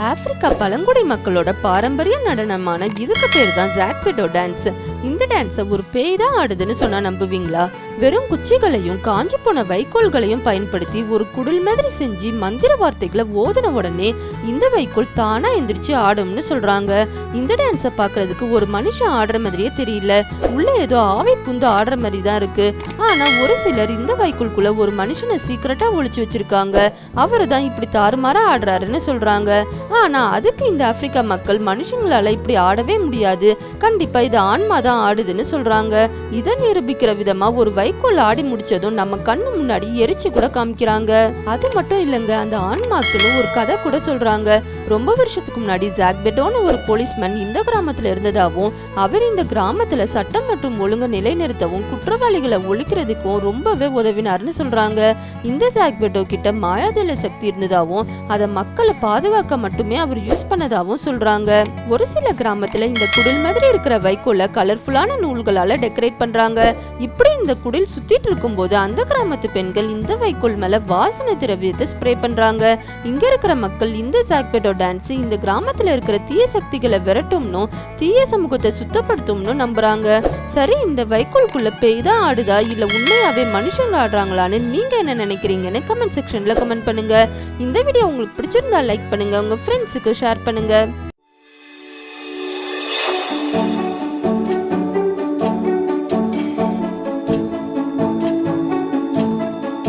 Africa பழங்குடி மக்களோட பாரம்பரிய நடனமான இதுக்கு பேர் தான் ஜாக்பெட்டோ டான்ஸ். இந்த டான்ஸை ஒரு பேய் தான் ஆடுதுன்னு சொன்னா நம்புவீங்களா? வெறும் குச்சிகளையும் காஞ்சி போன வைக்கோல்களையும் பயன்படுத்தி ஒரு குடில் மாதிரி செஞ்சு மந்திர வார்த்தைகளை ஓதுன உடனே இந்த வைக்கோல் தானா எந்திரிச்சு ஆடும்னு சொல்றாங்க. இந்த டான்ஸை பாக்குறதுக்கு ஒரு மனுஷன் ஆடுற மாதிரியே தெரியல, உள்ள ஏதோ ஆவி புந்து ஆடுற மாதிரி தான் இருக்கு. ஆனா ஒரு சிலர் இந்த வைக்கோல்குள்ள ஒரு மனுஷனை சீக்கிரட்டா ஒளிச்சு வச்சிருக்காங்க, அவரு தான் இப்படி தாறுமாறா ஆடுறாருன்னு சொல்றாங்க. ஆனா அதுக்கு இந்த ஆப்பிரிக்கா மக்கள் மனுஷங்களால இப்படி ஆடவே முடியாது, கண்டிப்பா இது ஆன்மா தான் ஆடுதுன்னு சொல்றாங்க. இதை நிரூபிக்கிற விதமா ஒரு வைக்கோல் ஆடி முடிச்சதும் நம்ம கண்ணு முன்னாடி எரிச்சு கூட காமிக்கிறாங்க. அது மட்டும் இல்லைங்க, அந்த ஆன்மாக்குன்னு ஒரு கதை கூட சொல்றாங்க. ரொம்ப வருஷத்துக்கு முன்னாடி ஜாக்பெட்டோன்னு ஒரு போலீஸ்மேன் இந்த கிராமத்துல இருந்ததாவும், அவர் இந்த கிராமத்துல சட்டம் மற்றும் ஒழுங்கு நிலைநிறுத்தவும் குற்றவாளிகளை ஒழிக்கிறதுக்கும் ரொம்பவே உதவினார்னு சொல்றாங்க. இந்த ஜாக்பெட்டோ கிட்ட மாயாஜல சக்தி இருந்ததாவும், அதை மக்களை பாதுகாக்க மட்டுமே அவர் யூஸ் பண்ணதாவும் சொல்றாங்க. ஒரு சில கிராமத்துல இந்த குடில் மாதிரி இருக்கிற வைக்கோல கலர்ஃபுல்லான நூல்களால டெக்கரேட் பண்றாங்க. இப்படி இந்த குடில் சுத்திட்டு இருக்கும் போது அந்த கிராமத்து பெண்கள் இந்த வைக்கோல் மேல வாசனை திரவியத்தை ஸ்ப்ரே பண்றாங்க. இங்க இருக்கிற மக்கள் இந்த ஜாக்பெட்டோ டான்ஸ் இந்த கிராமத்துல இருக்கிற தீய சக்திகளை விரட்டும்னு தீய சமூகத்தை சுத்தப்படுத்தும்னு நம்புறாங்க. சரி, இந்த வைக்கோல்குள்ள பேய் தான் ஆடுதா இல்ல உண்மையாவே மனுஷங்க ஆடுறாங்களான்னு நீங்க என்ன நினைக்கிறீங்கன்னு கமெண்ட் செக்ஷன்ல கமெண்ட் பண்ணுங்க. இந்த வீடியோ உங்களுக்கு பிடிச்சிருந்தா லைக் பண்ணுங்க, உங்க ஃப்ரெண்ட்ஸுக்கு ஷேர் பண்ணுங்க.